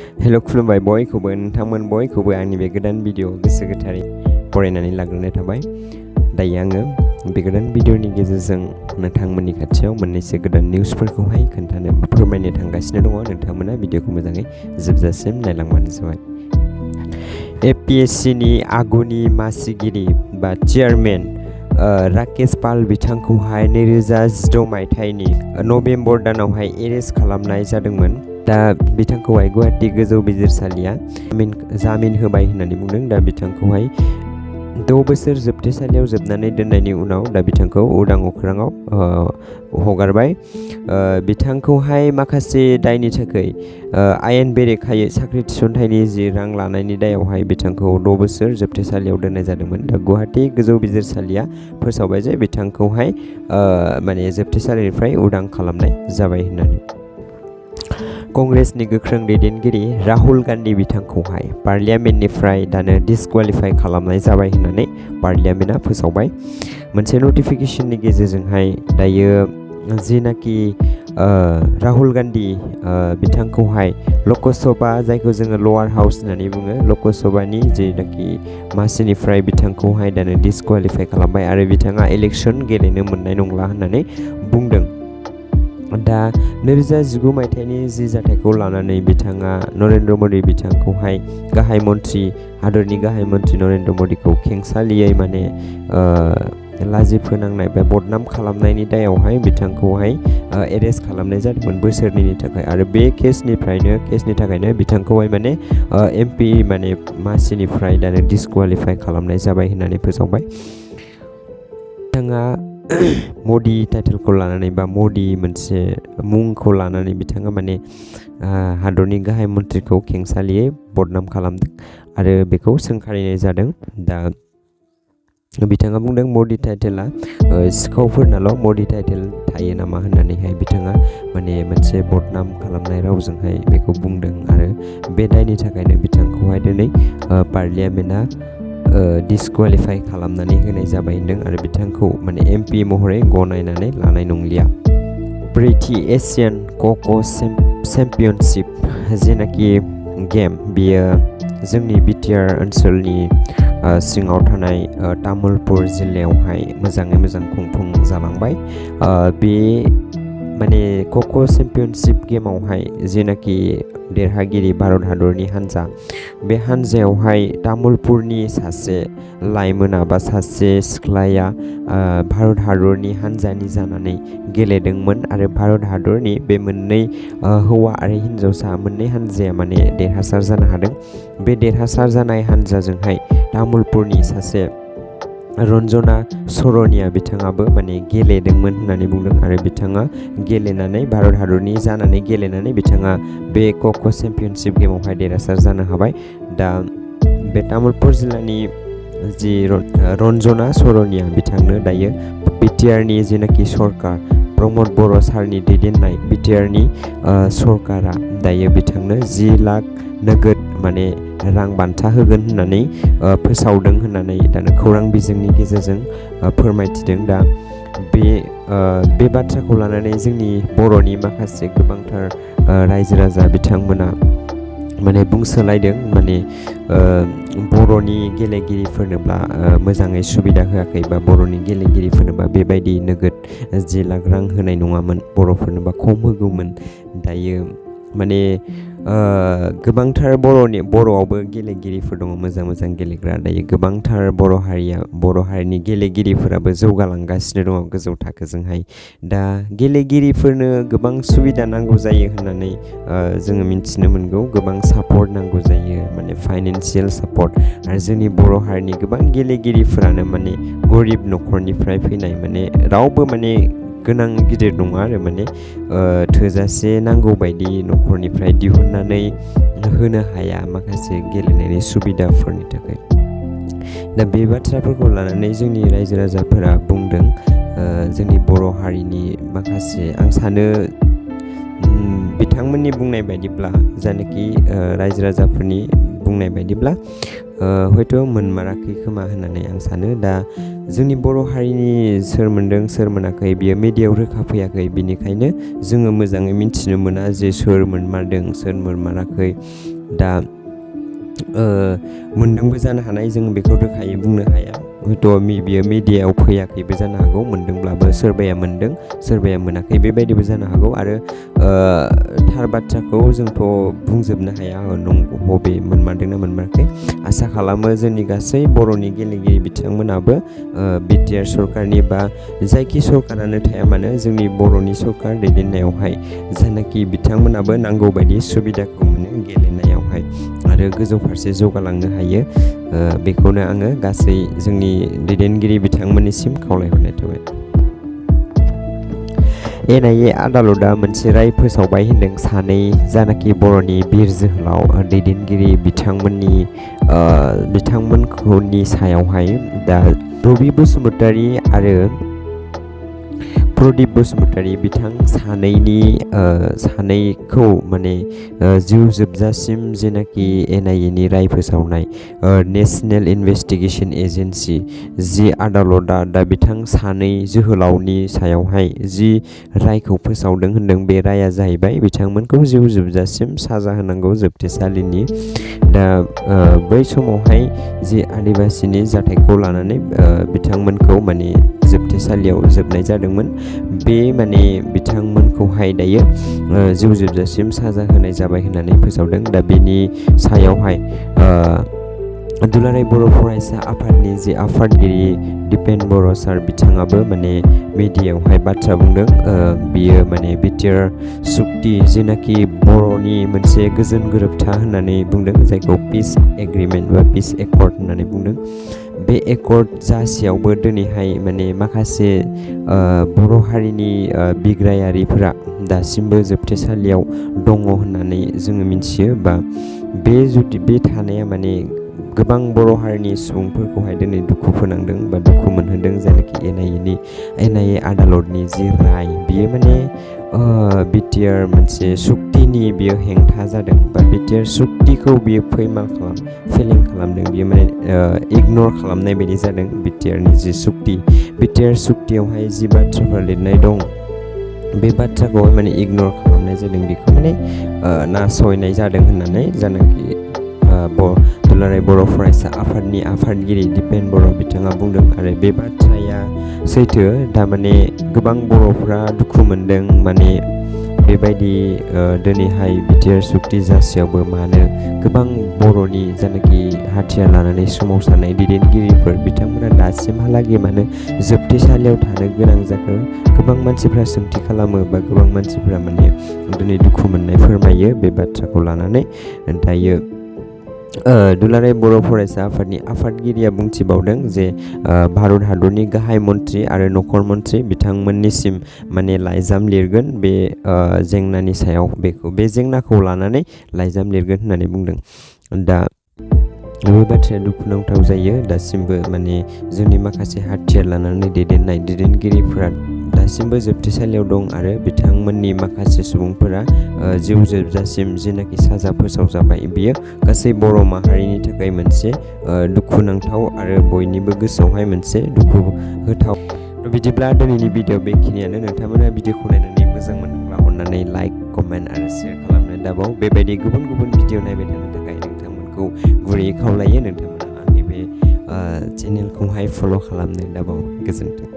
हेल' खुलुमबाय बयखौबो नोंथांमोन बयखौबो आंनि बे गोदान भिडिअ गोसो गोथारै फरायनानै लाग्रोनाय थाबाय। दायो आङो बे गोदान भिडिअनि गेजेरजों नोंथांमोननि खाथियाव मोननैसो गोदान निउसफोरखौहाय खोन्थानो फोरमायनो थांगासिनो दङ। नोंथांमोना भिडिअखौ मोजाङै जोबजासिम नायलांबानो जाबाय। APSCनि आगुनि मासिगिरि बा चेयारमेन राकेश पाल बिथांखौहाय 2016 मायथाइनि नभेम्बर दानावहाय एरेस्ट खालामनाय जादोंमोन। दा बिथांखौहाय गुवाहाटी गोजौ बिजिरसालिया जामिन होबाय होननानै बुंदों। दा बिथांखौहाय 6 बोसोर जोबथेसालियाव जोबनानै दोननायनि उनाव दा बिथांखौ उदां अख्राङाव हगारबाय। बिथांखौहाय माखासे दायनि थाखाय आयेन बेरेखायै साख्रि थिसनथाइनि जि रां लानायनि दायावहाय बिथांखौ 6 बोसोर जोबथेसालियाव दोननाय जादोंमोन। दा गुवाहाटी गोजौ बिजिरसालिया फोसावबाय जे बिथांखौहाय जोबथेसालिनिफ्राय उदां खालामनाय जाबाय होननानै। कंग्रेसनि गोख्रों दैदेनगिरि राहुल गान्धी बिथांखौहाय पार्लियामेन्टनिफ्राय दानो डिसक्वालिफाइ खालामनाय जाबाय होननानै पार्लियामेन्टआ फोसावबाय। मोनसे नटिफिकेसननि गेजेरजोंहाय दायो जिनाखि राहुल गान्धी बिथांखौहाय लकसभा, जायखौ जोङो लवार हाउस होननानै बुङो, लकसभानि जेनाखि मासिनिफ्राय बिथांखौहाय दानो डिसक्वालिफाइ खालामबाय आरो बिथाङा इलेक्सन गेलेनो मोननाय नंला होननानै बुंदों। दा 2019 मायथाइनि जि जाथायखौ लानानै बिथाङा नरेन्द्र मदि बिथांखौहाय हादरनि गाहाय मन्थ्रि नरेन्द्र मदिखौ खेंसालियै लाजि फोनांनाय बा बदनाम खालामनायनि दायावहाय बिथांखौहाय एरेस्ट खालामनाय जादोंमोन बोसोरनैनि थाखाय। आरो बे केसनि थाखायनो बिथांखौहाय MP मासिनिफ्राय दानो डिसक्वालिफाइ खालामनाय जाबाय होननानै फोसावबाय। बिथाङा मदि टाइटेलखौ लानानै बा मदि मोनसे मुंखौ लानानै बिथाङा हादरनि गाहाय मन्थ्रिखौ खेंसालियै बदनाम खालामदों आरो बेखौ सोंखारिनाय जादों। दा बिथाङा बुंदों मदि टाइटेला सिखावफोरनाल' मदि टाइटेल थायो नामा होननानैहाय बिथाङा मोनसे बदनाम खालामनाय रावजोंहाय बेखौ बुंदों आरो बे दायनि थाखायनो बिथांखौहाय दिनै पार्लियामेन्टआ डिसक्वालिफाइ खालामनानै होनाय जाबाय होनदों आरो बिथांखौ MP महरै गनायनानै लानाय नंलिया। ब्रैथि एशियान कक' चेम्पियनशिप जेनाखि गेम, बेयो जोंनि BTR ओनसोलनि सिङाव थानाय तामुलपुर जिल्लायावहाय मोजाङै मोजां खुंफुंजालांबाय। बे कक' चेम्पियनशिप गेमावहाय जेनाखि देरहागिरि भारत हादरनि हान्जा, बे हान्जायावहाय तामुलपुरनि सासे लाइमोना बा सासे सिख्लाया भारत हादरनि हान्जानि जानानै गेलेदोंमोन आरो भारत हादरनि बे मोननै हौवा आरो हिन्जावसा मोननै हान्जाया देरहासार जानो हादों। बे देरहासार जानाय हान्जाजोंहाय तामुलपुरनि सासे रन्जना सरनिया बिथाङाबो गेलेदोंमोन होननानै बुंदों आरो बिथाङा भारत हादरनि जानानै गेलेनानै बिथाङा बे कक' चेम्पियनशिप गेमावहाय देरहासार जानो हाबाय। दा बे तामुलपुर जिल्लानि जि रन्जना सरनिया बिथांनो दायो BTRनि जेनाखि सरकार, प्रमद बर' सारनि दैदेननाय BTRनि सरकारा दायो बिथांनो 10 लाख नोगोद रां बान्था होगोन होननानै फोसावदों होननानै दानो खौरां बिजोंनि गेजेरजों फोरमायथिदों। दा बे बाथ्राखौ लानानै जोंनि बर'नि माखासे गोबांथार रायजो राजा बिथांमोना बुंसोलायदों बर'नि गेलेगिरिफोरनोब्ला मोजाङै सुबिदा होआखै बा बर'नि गेलेगिरिफोरनोबा बेबायदि नोगोद 10 लाख रां होनाय नङामोन, बर'फोरनोबा खम होगौमोन। दायो गोबांथार बर'आवबो गेलेगिरिफोर दङ, मोजां मोजां गेलेग्रा। दायो गोबांथार बर' हारिनि गेलेगिरिफोराबो जौगालांगासिनो दङ गोजौ थाखोजोंहाय। दा गेलेगिरिफोरनो गोबां सुबिदा नांगौ जायो होननानै जोङो मिथिनो मोनगौ। गोबां सापर्ट नांगौ जायो, फाइनेन्सियेल सापर्ट। आरो जोंनि बर' हारिनि गोबां गेलेगिरिफोरानो गरिब न'खरनिफ्राय फैनाय, रावबो गोनां गिदिर नङा आरो थोजासे नांगौ बायदि न'खरनिफ्राय दिहुननानै होनो हाया माखासे गेलेनायनि सुबिदाफोरनि थाखाय। दा बे बाथ्राफोरखौ लानानै जोंनि रायजो राजाफोरा बुंदों। जोंनि बर' हारिनि माखासे, आं सानो बिथांमोननि बुंनाय बायदिब्ला, जायनाखि रायजो राजाफोरनि बुंनाय बायदिब्ला हयथ' मोनमाराखै खोमा होननानै आं सानो। दा जोंनि बर' हारिनि सोर मोनदों सोर मोनाखै बियो मिडियायाव रोखा फैयाखै, बिनिखायनो जोङो मोजाङै मिथिनो मोना जे सोर मोनमारदों सोर मोनमाराखै। दा मोनदोंबो जानो हानाय, जों बेखौ रोखायै बुंनो हाया। हयथ' बियो मिडियायाव फैयाखैबो जानो हागौ, मोनदोंब्लाबो सोरबाया मोनदों सोरबाया मोनाखै बेबायदिबो जानो हागौ। आरो थार बाथ्राखौ जोंथ' बुंजोबनो हाया नंगौ बबे मोनमारदोंना मोनमाराखै। आसा खालामो जोंनि गासै बर'नि गेलेगिरि बिथांमोनाबो बिटिआर सरकारनि बा जायखि सरकारानो थाया मानो जोंनि बर'नि सरकार दैदेननायावहाय जायनाखि बिथांमोनाबो नांगौ बायदि सुबिदाखौ मोनो गेलेनायावहाय आरो गोजौ फारसे जौगालांनो हायो। बेखौनो आङो गासै जोंनि दैदेनगिरि बिथांमोननिसिम खावलायहरनाय थाबाय। NIA आदालतआ मोनसे राय फोसावबाय होनदों सानै जानाखि बर'नि बिर जोहोलाव दैदेनगिरि बिथांमोननि सायावहाय। दा रबि बसुमतारी आरो प्रदीप बसुमतारी बिथां सानैखौ माने जिउ जोबजासिम जेनाखि NIA नि राय फोसावनाय नेशनेल इनभेस्टिगेशन एजेन्सि जि आदालतआ दा बिथां सानै जोहोलावनि सायावहाय जि रायखौ फोसावदों होनदों, बे राया जाहैबाय बिथांमोनखौ जिउ जोबजासिम साजा होनांगौ जोबथेसालिनि। दा बै समावहाय जि आदिबासिनि जाथायखौ लानानै बिथांमोनखौ माने जोबथेसालियाव जोबनाय जादोंमोन। बे माने बिथांमोनखौहाय दायो जिउ जोबजासिम साजा होनाय जाबाय होननानै फोसावदों। दा बेनि सायावहाय दुलाराय बर' फरायसा आफादनि जि आफादगिरि दिपेन बर' सार बिथाङाबो माने मिडियायावहाय बाथ्रा बुंदों। बियो माने बिटिआर सुक्ति जेनाखि बर'नि मोनसे गोजोन गोरोबथा होननानै बुंदों, जायखौ पिस एग्रिमेन्ट बा पिस एकर्ड होननानै बुंदों। बे एकर्ड जासेयावबो दिनैहाय माने माखासे बर' हारिनि बिग्रायारिफोरा दासिमबो जोबथेसालियाव दङ होननानै जोङो मिथियो। बा बे थानाया माने गोबां बर' हारिनि सुबुंफोरखौहाय दिनै दुखु फोनांदों बा दुखु मोनहोदों। जायनाखि NIA आदालतनि जि राय, बियो माने बिटिआर मोनसे सुक्तिनि बियो हेंथा जादों बा बिटिआर सुक्तिखौ बियो फेलें खालामदों। बियो माने इगनर खालामनाय बायदि जादों। बिटिआरनि जि सुक्ति, बिटिआर सुक्तियावहाय जि बाथ्राफोर लिरनाय दं, बे बाथ्राखौहाय माने इगनर खालामनाय जादों। बेखौ माने नासयनाय जादों होननानै जानाखि दुलाराय बर' फरायसा आफादनि आफादगिरि दिपेन बर' बिथाङा बुंदों। आरो बे बाथ्राया सैथो। थारमाने गोबां बर'फ्रा दुखु मोनदों माने बेबायदि दिनैहाय बिटिआर सुक्ति जासेयावबो मानो गोबां बर'नि जानाखि हाथियार लानानै सोमावसारनाय दैदेनगिरिफोर बिथांमोना दासिमहालागै मानो जोबथेसालियाव थानो गोनां जाखो, गोबां मानसिफ्रा सोंथि खालामो बा गोबां मानसिफ्रा माने दिनै दुखु मोननाय फोरमायो बे बाथ्राखौ लानानै। दायो दुलाराय बर' फरायसा आफादनि आफादगिरिया बुंथिबावदों जे भारत हादरनि गाहाय मन्थ्रि आरो नखर मन्थ्रि बिथांमोननिसिम माने लाइजाम लिरगोन बे जेंनानि सायाव, बे जेंनाखौ लानानै लाइजाम लिरगोन होननानै बुंदों। दा बे बाथ्राया दुखुनांथाव जायो। दासिमबो माने जोंनि माखासे हाथियार लानानै दैदेननाय दैदेनगिरिफोरा दासिमबो जोबथेसालियाव दं आरो बिथांमोननि माखासे सुबुंफोरा जिउ जोबजासिम जेनाखि साजा फोसावजाबाय, बियो गासै बर' माहारिनि थाखाय मोनसे दुखुनांथाव आरो बयनिबो गोसोआवहाय मोनसे दुखु होथाव। बिदिब्ला दिनैनि भिडिअ बेखिनियानो। नोंथांमोना भिडिअखौ नायनानै मोजां मोनोब्ला अननानै लाइक, कमेन्ट आरो शेयार खालामनो दाबाव। बेबायदि गुबुन गुबुन भिडिअ नायबाय थानो थाखाय नोंथांमोनखौ गुरैयै खावलायो। नोंथांमोना आंनि बे चेनेलखौहाय फल' खालामनो दाबाव। गोजोन्थों।